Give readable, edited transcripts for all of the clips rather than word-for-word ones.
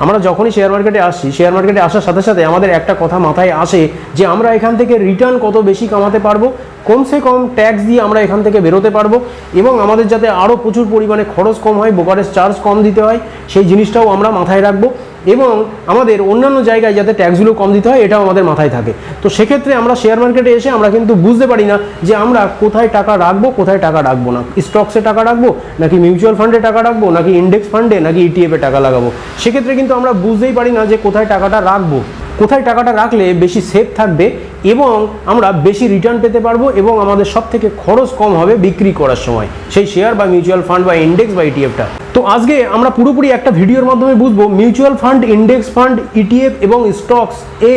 আমরা যখনই শেয়ার মার্কেটে আসছি, শেয়ার মার্কেটে আসার সাথে সাথে আমাদের একটা কথা মাথায় আসে যে আমরা এখান থেকে রিটার্ন কত বেশি কামাতে পারবো, কমসে কম ট্যাক্স দিয়ে আমরা এখান থেকে বেরোতে পারবো, এবং আমাদের যাতে আরও প্রচুর পরিমাণে খরচ কম হয়, ব্রোকারেজ চার্জ কম দিতে হয়, সেই জিনিসটাও আমরা মাথায় রাখবো, এবং আমাদের অন্যান্য জায়গায় যাতে ট্যাক্সগুলো কম দিতে হয় এটাও আমাদের মাথায় থাকে। তো সেক্ষেত্রে আমরা শেয়ার মার্কেটে এসে আমরা কিন্তু বুঝতে পারি না যে আমরা কোথায় টাকা রাখবো, কোথায় টাকা রাখবো না, স্টকসে টাকা রাখবো নাকি মিউচুয়াল ফান্ডে টাকা রাখবো নাকি ইন্ডেক্স ফান্ডে নাকি ইটিএফে টাকা লাগাবো। সেক্ষেত্রে কিন্তু আমরা বুঝতেই পারি না যে কোথায় টাকাটা রাখবো, কোথায় টাকাটা রাখলে বেশি সেফ থাকবে এবং আমরা বেশি রিটার্ন পেতে পারবো এবং আমাদের সব থেকে খরচ কম হবে বিক্রি করার সময় সেই শেয়ার বা মিউচুয়াল ফান্ড বা ইন্ডেক্স বা ইটিএফটা। তো আজকে আমরা পুরোপুরি একটা ভিডিওর মাধ্যমে বুঝবো mutual fund, index fund, ETF এবং স্টকস এ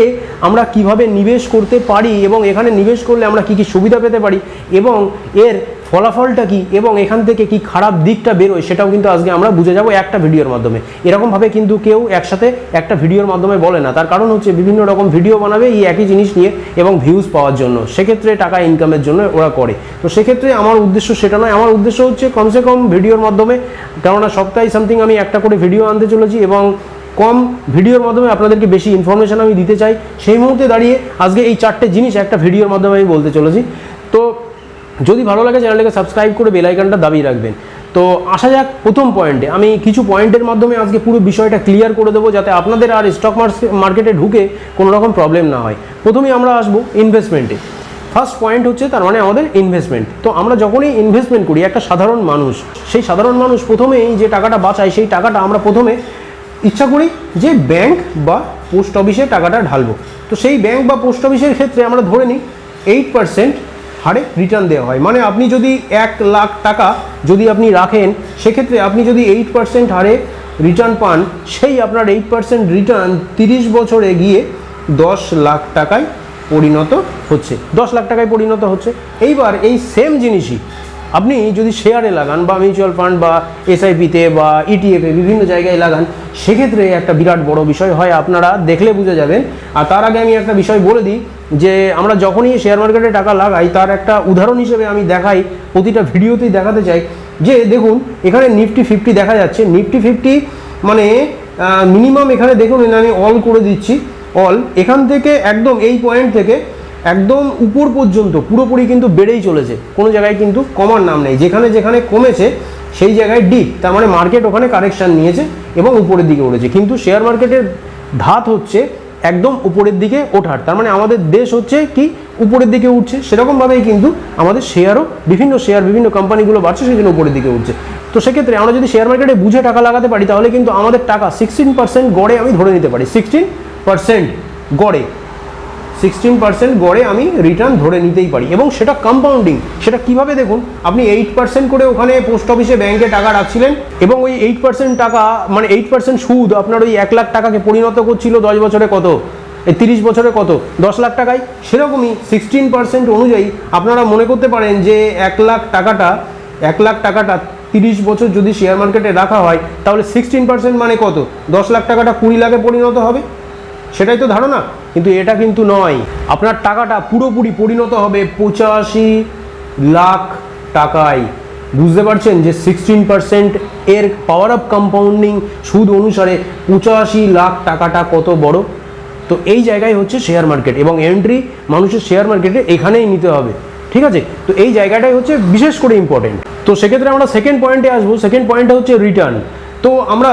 আমরা কিভাবে নিবেশ করতে পারি এবং এখানে নিবেশ করলে আমরা কি কি সুবিধা পেতে পারি এবং এর ফলাফলটা কি এবং এখান থেকে কি খারাপ দিকটা বেরোয় সেটাও কিন্তু আজকে আমরা বুঝে যাবো একটা ভিডিওর মাধ্যমে। এরকমভাবে কিন্তু কেউ একসাথে একটা ভিডিওর মাধ্যমে বলে না, তার কারণ হচ্ছে বিভিন্ন রকম ভিডিও বানাবে এই একই জিনিস নিয়ে এবং ভিউজ পাওয়ার জন্য, সেক্ষেত্রে টাকা ইনকামের জন্য ওরা করে। তো সেক্ষেত্রে আমার উদ্দেশ্য সেটা নয়, আমার উদ্দেশ্য হচ্ছে কমসে কম ভিডিওর মাধ্যমে, কেননা সপ্তাহে সামথিং আমি একটা করে ভিডিও আনতে চলেছি এবং কম ভিডিওর মাধ্যমে আপনাদেরকে বেশি ইনফরমেশান আমি দিতে চাই। সেই মুহূর্তে দাঁড়িয়ে আজকে এই 4টে জিনিস একটা ভিডিওর মাধ্যমে আমি বলতে চলেছি। তো যদি ভালো লাগে চ্যানেলটাকে সাবস্ক্রাইব করে বেল আইকনটা দাবিয়ে রাখবেন। তো আসা যাক প্রথম পয়েন্টে। আমি কিছু পয়েন্টের মাধ্যমে আজকে পুরো বিষয়টা ক্লিয়ার করে দেবো যাতে আপনাদের আর স্টক মার্কেটে ঢুকে কোনো রকম প্রবলেম না হয়। প্রথমেই আমরা আসবো ইনভেস্টমেন্টে। ফার্স্ট পয়েন্ট হচ্ছে তার মানে আমাদের ইনভেস্টমেন্ট। তো আমরা যখনই ইনভেস্টমেন্ট করি, একটা সাধারণ মানুষ, সেই সাধারণ মানুষ প্রথমেই যে টাকাটা বাঁচায় সেই টাকাটা আমরা প্রথমে ইচ্ছা করি যে ব্যাংক বা পোস্ট অফিসে টাকাটা ঢালবো। তো সেই ব্যাংক বা পোস্ট অফিসের ক্ষেত্রে আমরা ধরে নিই 8% হারে রিটার্ন দেওয়া হয়। মানে আপনি যদি 1 লাখ টাকা যদি আপনি রাখেন, সেক্ষেত্রে আপনি যদি 8% হারে রিটার্ন পান, সেই আপনার 8% রিটার্ন 30 বছরে গিয়ে 10 লাখ টাকায় পরিণত হচ্ছে, 10 লাখ টাকায় পরিণত হচ্ছে। এইবার এই সেম জিনিসই আপনি যদি শেয়ারে লাগান বা মিউচুয়াল ফান্ড বা এসআইপিতে বা ইটিএফে বিভিন্ন জায়গায় লাগান, সেক্ষেত্রে একটা বিরাট বড় বিষয় হয়, আপনারা দেখলে বুঝে যাবেন। আর তার আগে আমি একটা বিষয় বলে দিই যে আমরা যখনই শেয়ার মার্কেটে টাকা লাগাই তার একটা উদাহরণ হিসেবে আমি দেখাই, প্রতিটা ভিডিওতেই দেখাতে চাই যে দেখুন এখানে নিফটি 50 দেখা যাচ্ছে। নিফটি 50 মানে মিনিমাম এখানে দেখুন আমি অল করে দিচ্ছি, অল এখান থেকে একদম এই পয়েন্ট থেকে একদম উপর পর্যন্ত পুরোপুরি কিন্তু বেড়েই চলেছে, কোনো জায়গায় কিন্তু কমার নাম নেই। যেখানে যেখানে কমেছে সেই জায়গায় ডিপ, তার মানে মার্কেট ওখানে কারেকশান নিয়েছে এবং উপরের দিকে উঠেছে। কিন্তু শেয়ার মার্কেটের ধাত হচ্ছে একদম উপরের দিকে ওঠার, তার মানে আমাদের দেশ হচ্ছে কি উপরের দিকে উঠছে, সেরকমভাবেই কিন্তু আমাদের শেয়ারও বিভিন্ন কোম্পানিগুলো বাড়ছে, সেই জন্য উপরের দিকে উঠছে। তো সেক্ষেত্রে আমরা যদি শেয়ার মার্কেটে বুঝে টাকা লাগাতে পারি তাহলে কিন্তু আমাদের টাকা 16% গড়ে আমি ধরে নিতে পারি, 16% গড়ে 16% গড়ে আমি রিটার্ন ধরে নিতেই পারি এবং সেটা কম্পাউন্ডিং। সেটা কিভাবে দেখুন, আপনি 8% করে ওখানে পোস্ট অফিসে ব্যাংকে টাকা রাখছিলেন এবং ওই 8% টাকা মানে 8% সুদ আপনার ওই 1 লাখ টাকাকে পরিণত করছিল 10 বছরে কত, এই 30 বছরে কত, 10 লাখ টাকায়। সেরকমই 16% অনুযায়ী আপনারা মনে করতে পারেন যে 1 লাখ টাকাটা 30 বছর যদি শেয়ার মার্কেটে রাখা হয় তাহলে 16% মানে কত, 10 লাখ টাকাটা 20 লাখে পরিণত হবে, সেটাই তো ধারণা। কিন্তু এটা কিন্তু নয়, আপনার টাকাটা পুরোপুরি পরিণত হবে 85 লাখ টাকায়। বুঝতে পারছেন যে 16% এর পাওয়ার অফ কম্পাউন্ডিং সুদ অনুসারে 85 লাখ টাকাটা কত বড়। তো এই জায়গায় হচ্ছে শেয়ার মার্কেট এবং এন্ট্রি মানুষের শেয়ার মার্কেটে এখানেই নিতে হবে, ঠিক আছে। তো এই জায়গাটাই হচ্ছে বিশেষ করে ইম্পর্টেন্ট। তো সেক্ষেত্রে আমরা সেকেন্ড পয়েন্টে আসবো। সেকেন্ড পয়েন্টটা হচ্ছে রিটার্ন। তো আমরা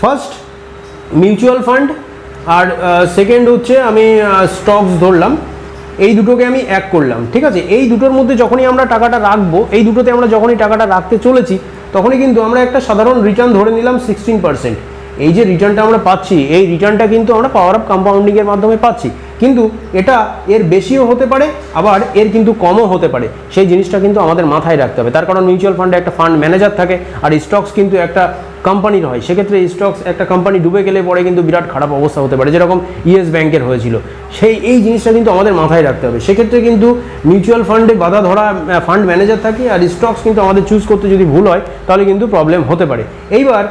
ফার্স্ট মিউচুয়াল ফান্ড আর সেকেন্ড হচ্ছে আমি স্টকস ধরলাম, এই দুটোকে আমি এক করলাম, ঠিক আছে। এই দুটোর মধ্যে যখনই আমরা টাকাটা রাখবো, এই দুটোতে আমরা যখনই টাকাটা রাখতে চলেছি তখনই কিন্তু আমরা একটা সাধারণ রিটার্ন ধরে নিলাম 16%। এই যে রিটার্নটা আমরা পাচ্ছি, এই রিটার্নটা কিন্তু আমরা পাওয়ার অফ কম্পাউন্ডিংয়ের মাধ্যমে পাচ্ছি, কিন্তু এটা এর বেশিও হতে পারে আবার এর কিন্তু কমও হতে পারে। সেই জিনিসটা কিন্তু আমাদের মাথায় রাখতে হবে, তার কারণ মিউচুয়াল ফান্ডে একটা ফান্ড ম্যানেজার থাকে আর স্টকস কিন্তু একটা কোম্পানির হয়। সেক্ষেত্রে স্টকস একটা কোম্পানি ডুবে গেলে পরে কিন্তু বিরাট খারাপ অবস্থা হতে পারে, যেরকম ইয়েস ব্যাংকের হয়েছিল। এই জিনিসটা কিন্তু আমাদের মাথায় রাখতে হবে। সেক্ষেত্রে কিন্তু মিউচুয়াল ফান্ডে বাধা ধরা ফান্ড ম্যানেজার থাকে আর স্টকস কিন্তু আমাদের চুজ করতে যদি ভুল হয় তাহলে কিন্তু প্রবলেম হতে পারে। এইবার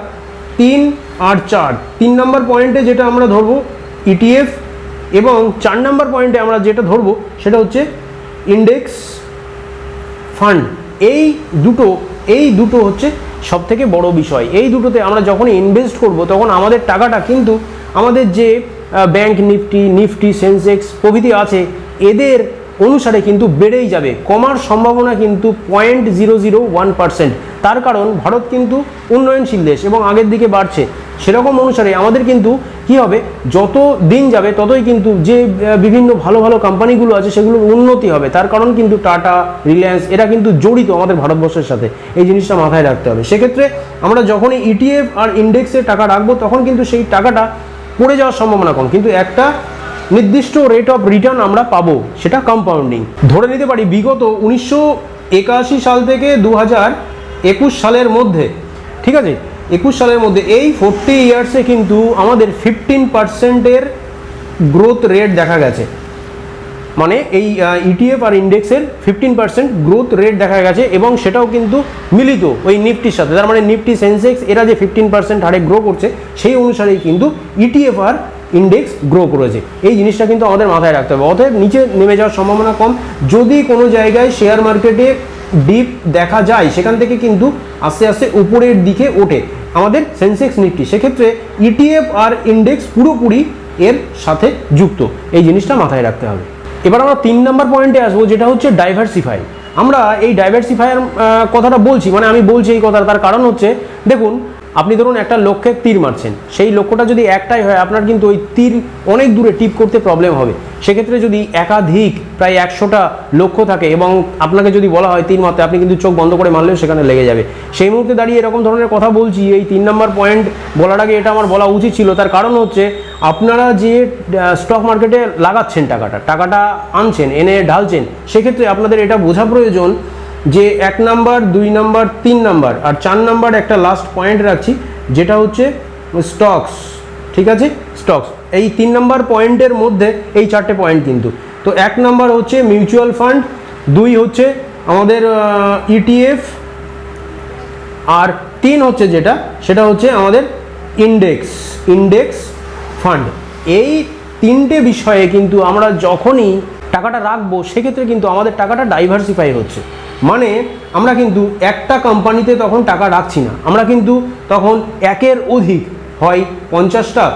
3 আর 4, 3 নম্বর পয়েন্টে যেটা আমরা ধরবো ইটিএফ এবং 4 নম্বর পয়েন্টে আমরা যেটা ধরবো সেটা হচ্ছে ইন্ডেক্স ফান্ড। এই দুটো হচ্ছে সবথেকে বড় বিষয়। এই দুটোতে আমরা যখন ইনভেস্ট করব তখন আমাদের টাকাটা কিন্তু আমাদের যে ব্যাংক নিফটি সেন্সেক্স প্রভৃতি আছে এদের অনুসারে কিন্তু বেড়েই যাবে, কমার সম্ভাবনা কিন্তু 0.001%। তার কারণ ভারত কিন্তু উন্নয়নশীল দেশ এবং আগের দিকে বাড়ছে, সেরকম অনুসারে আমাদের কিন্তু কি হবে, যত দিন যাবে ততই কিন্তু যে বিভিন্ন ভালো ভালো কোম্পানিগুলো আছে সেগুলোর উন্নতি হবে। তার কারণ কিন্তু টাটা, রিলায়েন্স এরা কিন্তু জড়িত আমাদের ভারতবর্ষের সাথে, এই জিনিসটা মাথায় রাখতে হবে। সেক্ষেত্রে আমরা যখনই ইটিএফ আর ইন্ডেক্সে টাকা রাখবো তখন কিন্তু সেই টাকাটা পড়ে যাওয়ার সম্ভাবনা কম, কিন্তু একটা নির্দিষ্ট রেট অফ রিটার্ন আমরা পাবো, সেটা কম্পাউন্ডিং। ধরে নিতে পারি বিগত 1981 সাল থেকে 2021 সালের মধ্যে, ঠিক আছে, 21 সালের মধ্যে এই 40 ইয়ার্সে কিন্তু আমাদের 15%-এর গ্রোথ রেট দেখা গেছে। মানে এই ইটিএফ আর ইন্ডেক্সের 15% গ্রোথ রেট দেখা গেছে এবং সেটাও কিন্তু মিলিত ওই নিফটির সাথে। তার মানে নিফটি সেন্সেক্স এরা যে 15% হারে গ্রো করছে সেই অনুসারেই কিন্তু ইটিএফ আর ইন্ডেক্স গ্রো করেছে। এই জিনিসটা কিন্তু আমাদের মাথায় রাখতে হবে। অতএব নিচে নেমে যাওয়ার সম্ভাবনা কম। যদি কোনো জায়গায় শেয়ার মার্কেটে ডিপ দেখা যায় সেখান থেকে কিন্তু আস্তে আস্তে উপরের দিকে ওঠে আমাদের সেন্সেক্স নিফটি, সেক্ষেত্রে ইটিএফ আর ইন্ডেক্স পুরোপুরি এর সাথে যুক্ত, এই জিনিসটা মাথায় রাখতে হবে। এবার আমরা 3 নম্বর পয়েন্টে আসবো, যেটা হচ্ছে ডাইভার্সিফাই। আমরা এই ডাইভার্সিফাইয়ের কথাটা বলছি, মানে আমি বলছি এই কথাটা, তার কারণ হচ্ছে দেখুন, আপনি ধরুন একটা লক্ষ্যে তীর মারছেন, সেই লক্ষ্যটা যদি একটাই হয় আপনার কিন্তু ওই তীর অনেক দূরে টিপ করতে প্রবলেম হবে। সেক্ষেত্রে যদি একাধিক প্রায় 100টা লক্ষ্য থাকে এবং আপনাকে যদি বলা হয় তীর মারতে, আপনি কিন্তু চোখ বন্ধ করে মারলেও সেখানে লেগে যাবে। সেই মুহূর্তে দাঁড়িয়ে এরকম ধরনের কথা বলছি, এই 3 নম্বর পয়েন্ট বলার আগে এটা আমার বলা উচিত ছিল। তার কারণ হচ্ছে আপনারা যে স্টক মার্কেটে লাগাচ্ছেন টাকাটা আনছেন, এনে ঢালছেন, সেক্ষেত্রে আপনাদের এটা বোঝা প্রয়োজন যে 1 নাম্বার, 2 নাম্বার, 3 নাম্বার আর 4 নাম্বার একটা লাস্ট পয়েন্ট রাখছি, যেটা হচ্ছে স্টকস। ঠিক আছে, স্টকস এই 3 নাম্বার পয়েন্টের মধ্যে এই 4টে পয়েন্ট কিন্তু। তো 1 নাম্বার হচ্ছে মিউচুয়াল ফান্ড, 2 হচ্ছে আমাদের ইটিএফ, আর 3 হচ্ছে সেটা হচ্ছে আমাদের ইন্ডেক্স ফান্ড। এই 3টে বিষয়ে কিন্তু আমরা যখনই টাকাটা রাখবো সেক্ষেত্রে কিন্তু আমাদের টাকাটা ডাইভার্সিফাই হচ্ছে। মানে আমরা কিন্তু একটা কোম্পানিতে তখন টাকা রাখছি না, আমরা কিন্তু তখন একের অধিক, হয় 50টা,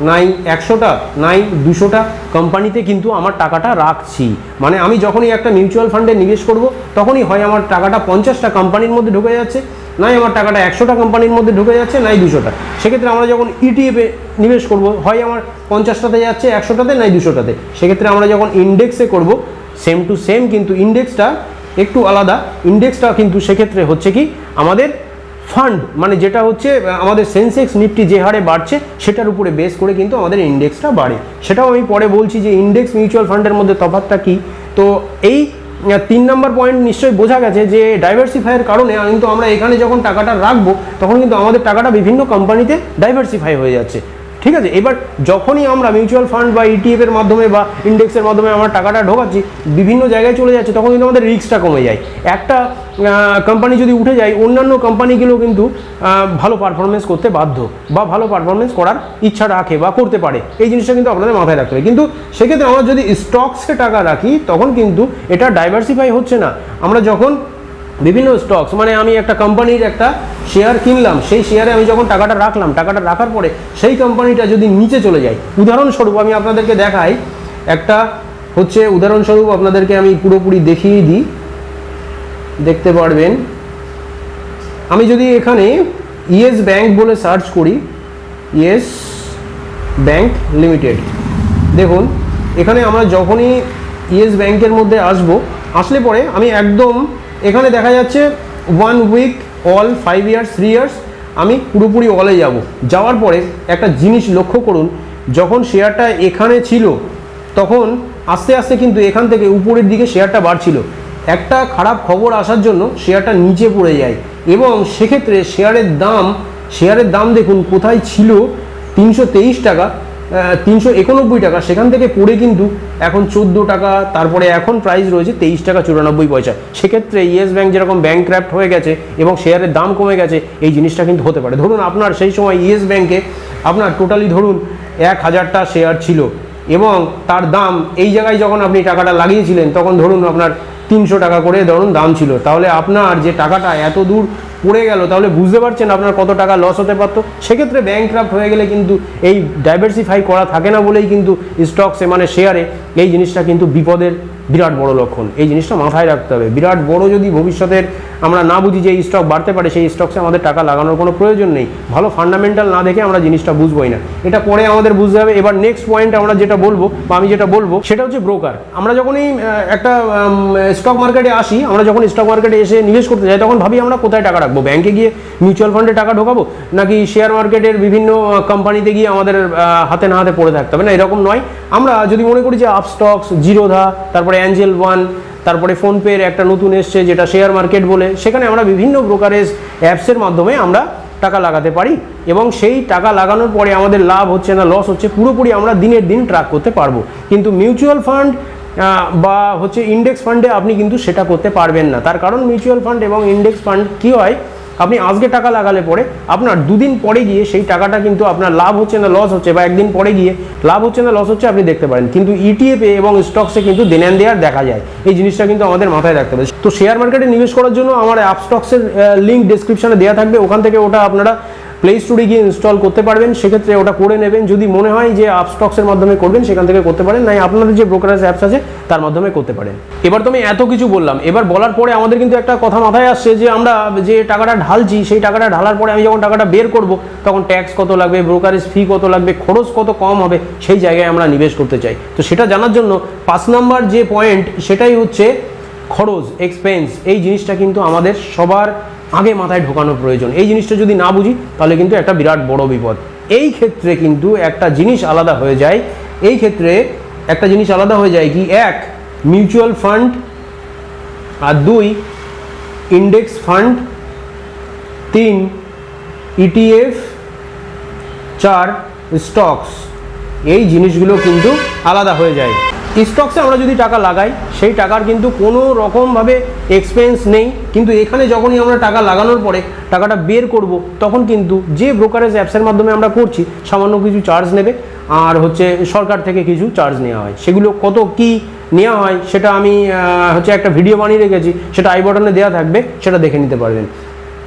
নাই 100টা, নাই 200টা কোম্পানিতে কিন্তু আমার টাকাটা রাখছি। মানে আমি যখনই একটা মিউচুয়াল ফান্ডে নিবেশ করব তখনই হয় আমার টাকাটা 50টা কোম্পানির মধ্যে ঢুকে যাচ্ছে, নাই আমার টাকাটা 100টা কোম্পানির মধ্যে ঢুকে যাচ্ছে, নাই 200টা। সেক্ষেত্রে আমরা যখন ইটিএফে নিবেশ করব হয় আমার 50টাতে যাচ্ছে, 100টাতে, নাই 200টাতে। সেক্ষেত্রে আমরা যখন ইন্ডেক্সে করব সেম টু সেম, কিন্তু ইন্ডেক্সটা একটু আলাদা। ইন্ডেক্সটা কিন্তু সেক্ষেত্রে হচ্ছে কি আমাদের ফান্ড, মানে যেটা হচ্ছে আমাদের সেন্সেক্স নিফটি যে হারে বাড়ছে সেটার উপরে বেস করে কিন্তু আমাদের ইন্ডেক্সটা বাড়ে। সেটাও আমি পরে বলছি যে ইন্ডেক্স মিউচুয়াল ফান্ডের মধ্যে তফাৎটা কী। তো এই 3 নম্বর পয়েন্ট নিশ্চয়ই বোঝা গেছে যে ডাইভার্সিফাইয়ের কারণে কিন্তু আমরা এখানে যখন টাকাটা রাখবো তখন কিন্তু আমাদের টাকাটা বিভিন্ন কোম্পানিতে ডাইভার্সিফাই হয়ে যাচ্ছে। ঠিক আছে, এবার যখনই আমরা মিউচুয়াল ফান্ড বা ইটিএফ এর মাধ্যমে বা ইন্ডেক্সের মাধ্যমে আমরা টাকাটা ঢোকাচ্ছি, বিভিন্ন জায়গায় চলে যাচ্ছে, তখন কিন্তু আমাদের রিস্কটা কমে যায়। একটা কোম্পানি যদি উঠে যায়, অন্যান্য কোম্পানিগুলো কিন্তু ভালো পারফরমেন্স করতে বাধ্য বা ভালো পারফরমেন্স করার ইচ্ছা রাখে বা করতে পারে। এই জিনিসটা কিন্তু আপনাদের মাথায় রাখতে হবে। কিন্তু সেক্ষেত্রে আমরা যদি স্টকসে টাকা রাখি তখন কিন্তু এটা ডাইভার্সিফাই হচ্ছে না। আমরা যখন বিভিন্ন স্টকস, মানে আমি একটা কোম্পানির একটা শেয়ার কিনলাম, সেই শেয়ারে আমি যখন টাকাটা রাখলাম, টাকাটা রাখার পরে সেই কোম্পানিটা যদি নিচে চলে যায়, উদাহরণস্বরূপ আমি আপনাদেরকে দেখাই, একটা হচ্ছে উদাহরণস্বরূপ আপনাদেরকে আমি পুরোপুরি দেখিয়ে দিই, দেখতে পারবেন। আমি যদি এখানে ইয়েস ব্যাংক বলে সার্চ করি, ইয়েস ব্যাংক লিমিটেড, দেখুন এখানে আমরা যখনই ইয়েস ব্যাংকের মধ্যে আসলে পরে আমি একদম এখানে দেখা যাচ্ছে 1 উইক, অল, 5 ইয়ার্স, 3 ইয়ার্স, আমি পুরোপুরি অলে যাব। যাওয়ার পরে একটা জিনিস লক্ষ্য করুন, যখন শেয়ারটা এখানে ছিল তখন আস্তে আস্তে কিন্তু এখান থেকে উপরের দিকে শেয়ারটা বাড়ছিল। একটা খারাপ খবর আসার জন্য শেয়ারটা নিচে পড়ে যায় এবং সেক্ষেত্রে শেয়ারের দাম দেখুন কোথায় ছিল, 323 টাকা, 391 টাকা, সেখান থেকে পড়ে কিন্তু এখন 14 টাকা, তারপরে এখন প্রাইস রয়েছে 23 টাকা 94 পয়সা। সেক্ষেত্রে ইয়েস ব্যাংক যেরকম ব্যাংকক্রাফট হয়ে গেছে এবং শেয়ারের দাম কমে গেছে, এই জিনিসটা কিন্তু হতে পারে। ধরুন আপনার সেই সময় ইয়েস ব্যাংকে আপনার টোটালি ধরুন 1000টা শেয়ার ছিল এবং তার দাম এই জায়গায় যখন আপনি টাকাটা লাগিয়েছিলেন তখন ধরুন আপনার 300 টাকা করে ধরুন দাম ছিল, তাহলে আপনার যে টাকাটা এত দূর পড়ে গেল, তাহলে বুঝতে পারছেন আপনার কত টাকা লস হতে পারতো। সেক্ষেত্রে ব্যাংকক্রাফট হয়ে গেলে কিন্তু এই ডাইভার্সিফাই করা থাকে না বলেই কিন্তু স্টকসে মানে শেয়ারে এই জিনিসটা কিন্তু বিপদের বিরাট বড় লক্ষণ। এই জিনিসটা মাথায় রাখতে হবে। বিরাট বড় যদি ভবিষ্যতের আমরা না বুঝি যে এই স্টক বাড়তে পারে, সেই স্টকসে আমাদের টাকা লাগানোর কোনো প্রয়োজন নেই। ভালো ফান্ডামেন্টাল না দেখে আমরা জিনিসটা বুঝবোই না, এটা পরে আমাদের বুঝতে হবে। এবার নেক্সট পয়েন্ট আমরা যেটা বলবো বা আমি যেটা বলবো সেটা হচ্ছে ব্রোকার। আমরা যখনই একটা স্টক মার্কেটে আসি, আমরা যখন স্টক মার্কেটে এসে নিবেশ করতে যাই, তখন ভাবি আমরা কোথায় টাকা রাখবো, ব্যাংকে গিয়ে মিউচুয়াল ফান্ডে টাকা ঢোকাবো, নাকি শেয়ার মার্কেটের বিভিন্ন কোম্পানিতে গিয়ে আমাদের হাতে না হাতে পড়ে থাকতে হবে। না, এরকম নয়। আমরা যদি মনে করি যে আপস্টক্স, জিরোধা, তারপরে অ্যাঞ্জেল ওয়ান, তারপরে ফোনপের একটা নতুন এসছে যেটা শেয়ার মার্কেট বলে, সেখানে আমরা বিভিন্ন ব্রোকারেজ অ্যাপসের মাধ্যমে আমরা টাকা লাগাতে পারি এবং সেই টাকা লাগানোর পরে আমাদের লাভ হচ্ছে না লস হচ্ছে পুরোপুরি আমরা দিনের দিন ট্র্যাক করতে পারবো। কিন্তু মিউচুয়াল ফান্ড বা হচ্ছে ইন্ডেক্স ফান্ডে আপনি কিন্তু সেটা করতে পারবেন না। তার কারণ মিউচুয়াল ফান্ড এবং ইন্ডেক্স ফান্ড কী হয়, আপনি আজকে টাকা লাগালে পরে আপনার দুদিন পরে গিয়ে সেই টাকাটা কিন্তু আপনার লাভ হচ্ছে না লস হচ্ছে, বা একদিন পরে গিয়ে লাভ হচ্ছে না লস হচ্ছে আপনি দেখতে পারেন। কিন্তু ইটিএফে এবং স্টকসে কিন্তু দেন অ্যান্ড দেয়ার দেখা যায়। এই জিনিসটা কিন্তু আমাদের মাথায় রাখতে হবে। তো শেয়ার মার্কেটে নিবেশ করার জন্য আমার আপস্টক্সের লিঙ্ক ডেসক্রিপশনে দেওয়া থাকবে, ওখান থেকে ওটা আপনারা প্লে স্টোরে গিয়ে ইনস্টল করতে পারবেন। সেক্ষেত্রে ওটা করে নেবেন। যদি মনে হয় যে আপস্টক্সের মাধ্যমে করবেন, সেখান থেকে করতে পারেন, নাই আপনাদের যে ব্রোকারেজ অ্যাপস আছে তার মাধ্যমে করতে পারেন। এবার তো আমি এত কিছু বললাম, এবার বলার পরে আমাদের কিন্তু একটা কথা মাথায় আসছে যে আমরা যে টাকাটা ঢালছি, সেই টাকাটা ঢালার পরে আমি যখন টাকাটা বের করব তখন ট্যাক্স কত লাগবে, ব্রোকারেজ ফি কত লাগবে, খরচ কত কম হবে, সেই জায়গায় আমরা নিবেশ করতে চাই। তো সেটা জানার জন্য 5 নম্বর যে পয়েন্ট সেটাই হচ্ছে খরচ, এক্সপেন্স। এই জিনিসটা কিন্তু আমাদের সবার আগে মাথায় ঢোকানো প্রয়োজন। এই জিনিসটা যদি না বুঝি তাহলে কিন্তু একটা বিরাট বড় বিপদ। এই ক্ষেত্রে কিন্তু একটা জিনিস আলাদা হয়ে যায়। এই ক্ষেত্রে একটা জিনিস আলাদা হয়ে যায় কি, 1 মিউচুয়াল ফান্ড, আর 2 ইন্ডেক্স ফান্ড, 3 ইটিএফ, 4 স্টকস। এই জিনিসগুলো কিন্তু আলাদা হয়ে যায়। স্টকসে আমরা যদি টাকা লাগাই, সেই টাকার কিন্তু কোনো রকমভাবে এক্সপেন্স নেই। কিন্তু এখানে যখনই আমরা টাকা লাগানোর পরে টাকাটা বের করব, তখন কিন্তু যে ব্রোকারেজ অ্যাপসের মাধ্যমে আমরা করছি সামান্য কিছু চার্জ নেবে, আর হচ্ছে সরকার থেকে কিছু চার্জ নেওয়া হয়। সেগুলো কত কি নেওয়া হয় সেটা আমি হচ্ছে একটা ভিডিও বানিয়ে রেখেছি, সেটা আই বাটনে দেওয়া থাকবে, সেটা দেখে নিতে পারবেন।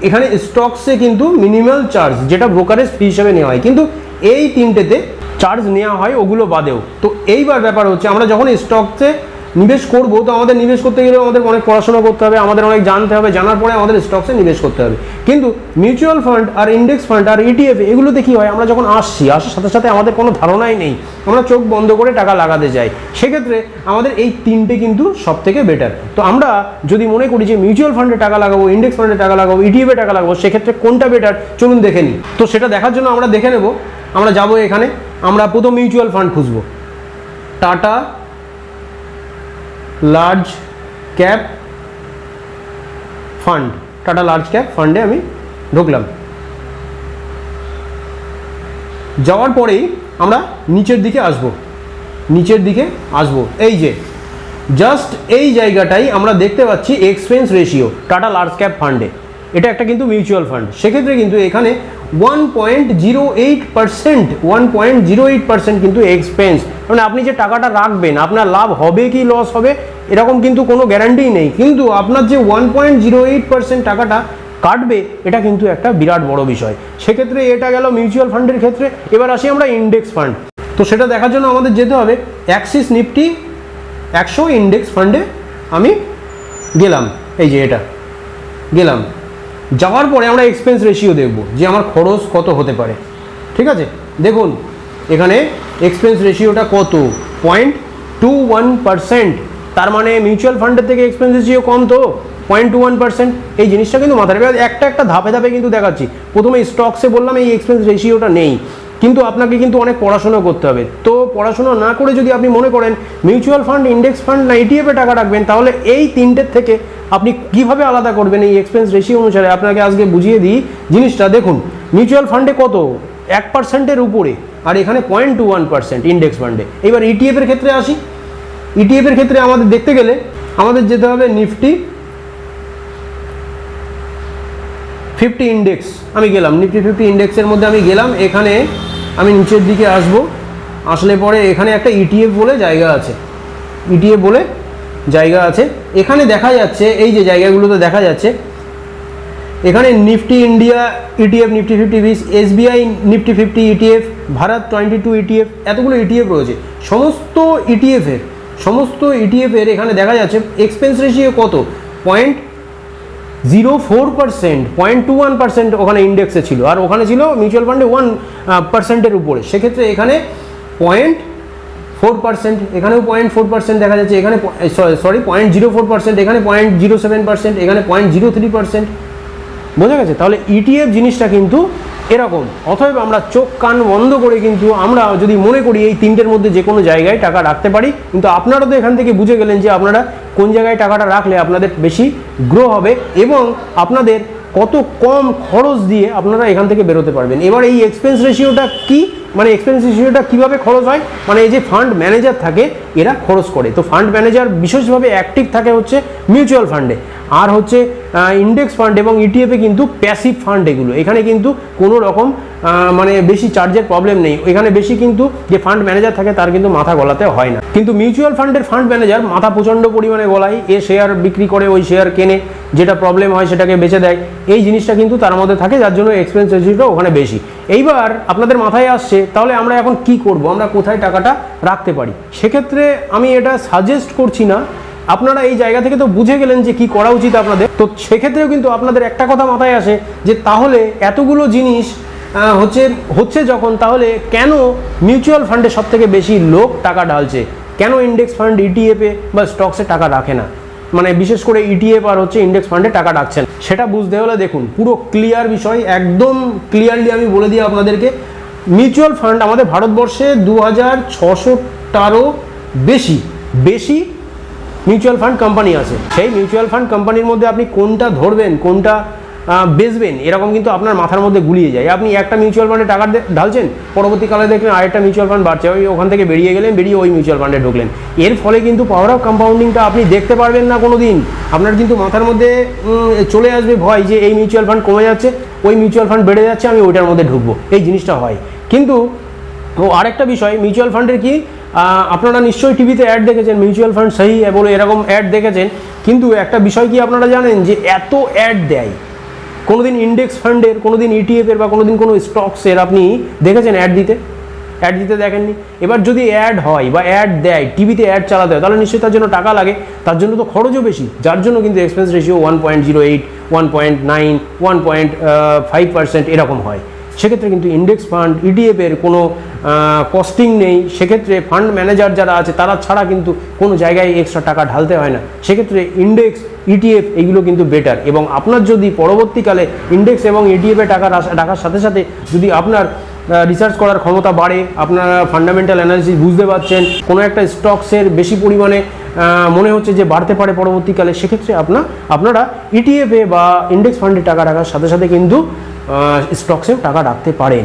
এখানে স্টকসে কিন্তু মিনিমাল চার্জ যেটা ব্রোকারেজ ফি হিসেবে নেওয়া হয়, কিন্তু এই তিনটেতে চার্জ নেওয়া হয় ওগুলো বাদেও। তো এইবার ব্যাপার হচ্ছে আমরা যখন স্টকসে নিবেশ করব, তো আমাদের নিবেশ করতে গেলে আমাদের অনেক পড়াশোনা করতে হবে, আমাদের অনেক জানতে হবে, জানার পরে আমাদের স্টকসে নিবেশ করতে হবে। কিন্তু মিউচুয়াল ফান্ড আর ইন্ডেক্স ফান্ড আর ইটিএফ এগুলোতে কী হয়, আমরা যখন আসার সাথে সাথে আমাদের কোনো ধারণাই নেই, আমরা চোখ বন্ধ করে টাকা লাগাতে যাই। সেক্ষেত্রে আমাদের এই তিনটে কিন্তু সব থেকে বেটার। তো আমরা যদি মনে করি যে মিউচুয়াল ফান্ডে টাকা লাগাবো, ইন্ডেক্স ফান্ডে টাকা লাগাবো, ইটিএফে টাকা লাগাবো, সেক্ষেত্রে কোনটা বেটার চলুন দেখে নিই। তো সেটা দেখার জন্য আমরা দেখে নেব, আমরা যাব এখানে, আমরা প্রথম মিউচুয়াল ফান্ড খুঁজবো, tata large cap fund. Tata large cap ফান্ডে আমি ঢুকলাম। যাওয়ার পরেই আমরা নিচের দিকে আসবো, এই যে জাস্ট এই জায়গাটাই আমরা দেখতে পাচ্ছি expense ratio tata large cap ফান্ডে। এটা একটা কিন্তু মিউচুয়াল ফান্ড। সেক্ষেত্রে কিন্তু এখানে 1.08% কিন্তু এক্সপেন্স, মানে আপনি যে টাকাটা রাখবেন আপনার লাভ হবে কি লস হবে এরকম কিন্তু কোনো গ্যারান্টি নেই, কিন্তু আপনার যে 1.08% টাকাটা কাটবে এটা কিন্তু একটা বিরাট বড় বিষয়। সেক্ষেত্রে এটা গেল মিউচুয়াল ফান্ডের ক্ষেত্রে। এবার আসি আমরা ইন্ডেক্স ফান্ড। তো সেটা দেখার জন্য আমাদের যেতে হবে অ্যাক্সিস নিফটি 100 ইন্ডেক্স ফান্ডে আমি গেলাম, এই যে এটা গেলাম। যাওয়ার পরে আমরা এক্সপেন্স রেশিও দেখব যে আমার খরচ কত হতে পারে। ঠিক আছে, দেখুন এখানে এক্সপেন্স রেশিওটা কত, 0.21%। তার মানে মিউচুয়াল ফান্ডের থেকে এক্সপেন্স রেশিও কম, তো 0.21%। এই জিনিসটা কিন্তু মাথায় রাখবে। একটা ধাপে ধাপে কিন্তু দেখাচ্ছি। প্রথমে স্টকসে বললাম এই এক্সপেন্স রেশিওটা নেই, কিন্তু আপনাকে কিন্তু অনেক পড়াশোনা করতে হবে। তো পড়াশোনা না করে যদি আপনি মনে করেন মিউচুয়াল ফান্ড, ইন্ডেক্স ফান্ড না ইটিএফে টাকা রাখবেন, তাহলে এই তিনটের থেকে আপনি কিভাবে আলাদা করবেন এই এক্সপেন্স রেশিও অনুসারে আপনাকে আজকে বুঝিয়ে দিই জিনিসটা। দেখুন মিউচুয়াল ফান্ডে কত, 1%-এর উপরে, আর এখানে 0.21% ইন্ডেক্স ফান্ডে। এবার ইটিএফের ক্ষেত্রে আসি। ইটিএফের ক্ষেত্রে আমাদের দেখতে গেলে আমাদের যেতে হবে নিফটি 50 ইন্ডেক্স। আমি গেলাম নিফটি 50 ইন্ডেক্সের মধ্যে আমি গেলাম। এখানে আমি নিচের দিকে আসলে পরে এখানে একটা ইটিএফ বলে জায়গা আছে। এখানে দেখা যাচ্ছে এই যে জায়গাগুলোতে দেখা যাচ্ছে এখানে Nifty India ETF Nifty 50 SBI Nifty 50 ETF, Bharat 22 ETF, এতগুলো ইটিএফ রয়েছে। সমস্ত ইটিএফের এখানে দেখা যাচ্ছে এক্সপেন্স রেশিও কত, 0.04%, 0.21% ওখানে ইন্ডেক্সে ছিল, আর ওখানে ছিল মিউচুয়াল ফান্ডে 1%-এর উপরে। সেক্ষেত্রে এখানে 0.4%, এখানেও 0.4% দেখা যাচ্ছে, এখানে 0.04%, এখানে 0.07%, এখানে 0.03%। বোঝা গেছে? তাহলে ইটিএফ জিনিসটা কিন্তু এরকম। অতএব আমরা চোখ কান বন্ধ করে কিন্তু আমরা যদি মনে করি এই তিনটের মধ্যে যে কোনো জায়গায় টাকা রাখতে পারি, কিন্তু আপনারা তো এখান থেকে বুঝে গেলেন যে আপনারা কোন জায়গায় টাকাটা রাখলে আপনাদের বেশি গ্রো হবে এবং আপনাদের কত কম খরচ দিয়ে আপনারা এখান থেকে বেরোতে পারবেন। এবার এই এক্সপেন্স রেশিওটা কি, মানে এক্সপেন্স রেশিওটা কীভাবে খরচ হয়, মানে এই যে ফান্ড ম্যানেজার থাকে এরা খরচ করে। তো ফান্ড ম্যানেজার বিশেষভাবে অ্যাক্টিভ থাকে হচ্ছে মিউচুয়াল ফান্ডে, আর হচ্ছে ইন্ডেক্স ফান্ড এবং ইটিএফে কিন্তু প্যাসিভ ফান্ড এগুলো। এখানে কিন্তু কোনো রকম মানে বেশি চার্জের প্রবলেম নেই। এখানে বেশি কিন্তু যে ফান্ড ম্যানেজার থাকে তার কিন্তু মাথা গলাতে হয় না। কিন্তু মিউচুয়াল ফান্ডের ফান্ড ম্যানেজার মাথা প্রচণ্ড পরিমাণে গলায়, এ শেয়ার বিক্রি করে ওই শেয়ার কেনে, যেটা প্রবলেম হয় সেটাকে বেচে দেয়, এই জিনিসটা কিন্তু তার মধ্যে থাকে, যার জন্য এক্সপেন্স রেশিওটা ওখানে বেশি। এইবার আপনাদের মাথায় আসছে তাহলে আমরা এখন কি করব, আমরা কোথায় টাকাটা রাখতে পারি। সেক্ষেত্রে আমি এটা সাজেস্ট করছি না, আপনারা এই জায়গা থেকে তো বুঝে গেলেন যে কি করা উচিত আপনাদের। তো সেক্ষেত্রেও কিন্তু আপনাদের একটা কথা মাথায় আসে যে তাহলে এতগুলো জিনিস হচ্ছে যখন, তাহলে কেন মিউচুয়াল ফান্ডে সব থেকে বেশি লোক টাকা ঢালছে, কেন ইন্ডেক্স ফান্ড ইটিএফে বা স্টকসে টাকা রাখে না, মানে বিশেষ করে ইটিএফ আর হচ্ছে ইন্ডেক্স ফান্ডে টাকা রাখছেন। সেটা বুঝতে হলে দেখুন পুরো ক্লিয়ার বিষয়, একদম ক্লিয়ারলি আমি বলে দিই আপনাদেরকে। মিউচুয়াল ফান্ড আমাদের ভারতবর্ষে 2600টারও বেশি মিউচুয়াল ফান্ড কোম্পানি আছে। সেই মিউচুয়াল ফান্ড কোম্পানির মধ্যে আপনি কোনটা ধরবেন, কোনটা বেচবেন, এরকম কিন্তু আপনার মাথার মধ্যে গুলিয়ে যায়। আপনি একটা মিউচুয়াল ফান্ডে টাকা ঢালছেন, পরবর্তীকালে দেখলেন আরেকটা মিউচুয়াল ফান্ড বাড়ছে, ওখান থেকে বেরিয়ে গেলেন, বেরিয়ে ওই মিউচুয়াল ফান্ডে ঢুকলেন। এর ফলে কিন্তু পাওয়ার অফ কম্পাউন্ডিংটা আপনি দেখতে পারবেন না কোনো দিন। আপনার কিন্তু মাথার মধ্যে চলে আসবে ভয় যে এই মিউচুয়াল ফান্ড কমে যাচ্ছে, ওই মিউচুয়াল ফান্ড বেড়ে যাচ্ছে, আমি ওইটার মধ্যে ঢুকবো, এই জিনিসটা হয়। কিন্তু আরেকটা বিষয় মিউচুয়াল ফান্ডের কি, আপনারা নিশ্চয়ই টিভিতে অ্যাড দেখেছেন, মিউচুয়াল ফান্ড সহি বলে এরকম অ্যাড দেখেছেন, কিন্তু একটা বিষয় কি আপনারা জানেন যে এত অ্যাড দেয়, কোনোদিন ইন্ডেক্স ফান্ডের, কোনোদিন ইটিএফের বা কোনোদিন কোনো স্টকসের আপনি দেখেছেন অ্যাড দিতে দেখেননি। এবার যদি অ্যাড হয় বা অ্যাড দেয়, টিভিতে অ্যাড চালাতে হয়, তাহলে নিশ্চয়ই তার জন্য টাকা লাগে, তার জন্য তো খরচও বেশি, যার জন্য কিন্তু এক্সপেন্স রেশিও 1.08, 1.9, 1.5% এরকম হয়। সেক্ষেত্রে কিন্তু ইন্ডেক্স ফান্ড ইটিএফের কোনো কস্টিং নেই। সেক্ষেত্রে ফান্ড ম্যানেজার যারা আছে তারা ছাড়া কিন্তু কোনো জায়গায় এক্সট্রা টাকা ঢালতে হয় না। সেক্ষেত্রে ইন্ডেক্স ইটিএফ এইগুলো কিন্তু বেটার। এবং আপনার যদি পরবর্তীকালে ইন্ডেক্স এবং ইটিএফে টাকা রাখার সাথে সাথে যদি আপনার রিসার্চ করার ক্ষমতা বাড়ে, আপনারা ফান্ডামেন্টাল অ্যানালিসিস বুঝতে পারছেন, কোনো একটা স্টকসের বেশি পরিমাণে মনে হচ্ছে যে বাড়তে পারে পরবর্তীকালে, সেক্ষেত্রে আপনারা ইটিএফে বা ইন্ডেক্স ফান্ডে টাকা রাখার সাথে সাথে কিন্তু স্টকসেও টাকা রাখতে পারেন।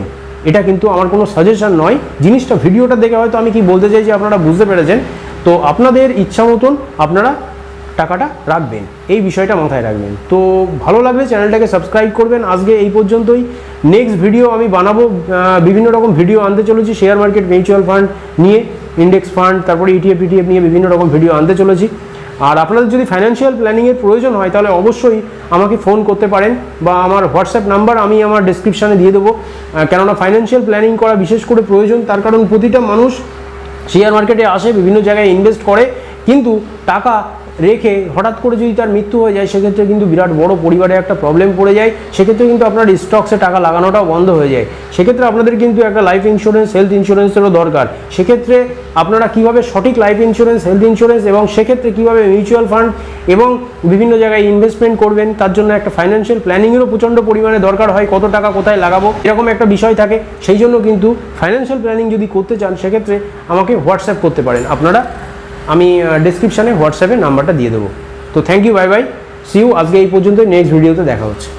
এটা কিন্তু আমার কোনো সাজেশন নয়, জিনিসটা ভিডিওটা দেখে হয়তো আমি কি বলতে চাইছি আপনারা বুঝতে পেরেছেন। তো আপনাদের ইচ্ছা মতন আপনারা টাকাটা রাখবেন, এই বিষয়টা মাথায় রাখবেন। তো ভালো লাগলে চ্যানেলটাকে সাবস্ক্রাইব করবেন। আজকে এই পর্যন্তই, নেক্সট ভিডিও আমি বানাবো, বিভিন্ন রকম ভিডিও আনতে চলেছি শেয়ার মার্কেট, মিউচুয়াল ফান্ড নিয়ে, ইন্ডেক্স ফান্ড, তারপরে ইটিএফ নিয়ে বিভিন্ন রকম ভিডিও আনতে চলেছি। আর আপনাদের যদি ফাইন্যান্সিয়াল প্ল্যানিংয়ের প্রয়োজন হয় তাহলে অবশ্যই আমাকে ফোন করতে পারেন, বা আমার হোয়াটসঅ্যাপ নাম্বার আমি আমার ডেসক্রিপশানে দিয়ে দেবো। কেননা ফাইন্যান্সিয়াল প্ল্যানিং করা বিশেষ করে প্রয়োজন, তার কারণ প্রতিটা মানুষ শেয়ার মার্কেটে আসে, বিভিন্ন জায়গায় ইনভেস্ট করে, কিন্তু টাকা রেখে হঠাৎ করে যদি তার মৃত্যু হয়ে যায় সেক্ষেত্রে কিন্তু বিরাট বড় পরিবারে একটা প্রবলেম পড়ে যায়। সেক্ষেত্রে কিন্তু আপনার স্টকসে টাকা লাগানোটাও বন্ধ হয়ে যায়। সেক্ষেত্রে আপনাদের কিন্তু একটা লাইফ ইন্স্যুরেন্স, হেলথ ইন্স্যুরেন্সেরও দরকার। সেক্ষেত্রে আপনারা কীভাবে সঠিক লাইফ ইন্স্যুরেন্স, হেলথ ইন্স্যুরেন্স এবং সেক্ষেত্রে কীভাবে মিউচুয়াল ফান্ড এবং বিভিন্ন জায়গায় ইনভেস্টমেন্ট করবেন, তার জন্য একটা ফাইন্যান্সিয়াল প্ল্যানিংয়েরও প্রচণ্ড পরিমাণে দরকার হয়। কত টাকা কোথায় লাগাবো এরকম একটা বিষয় থাকে। সেই জন্য কিন্তু ফাইন্যান্সিয়াল প্ল্যানিং যদি করতে চান সেক্ষেত্রে আমাকে হোয়াটসঅ্যাপ করতে পারেন আপনারা, আমি ডেসক্রিপশানে হোয়াটসঅ্যাপের নাম্বারটা দিয়ে দেবো। তো thank you, bye bye, see you. আজকে এই পর্যন্ত, নেক্সট ভিডিওতে দেখা হচ্ছে।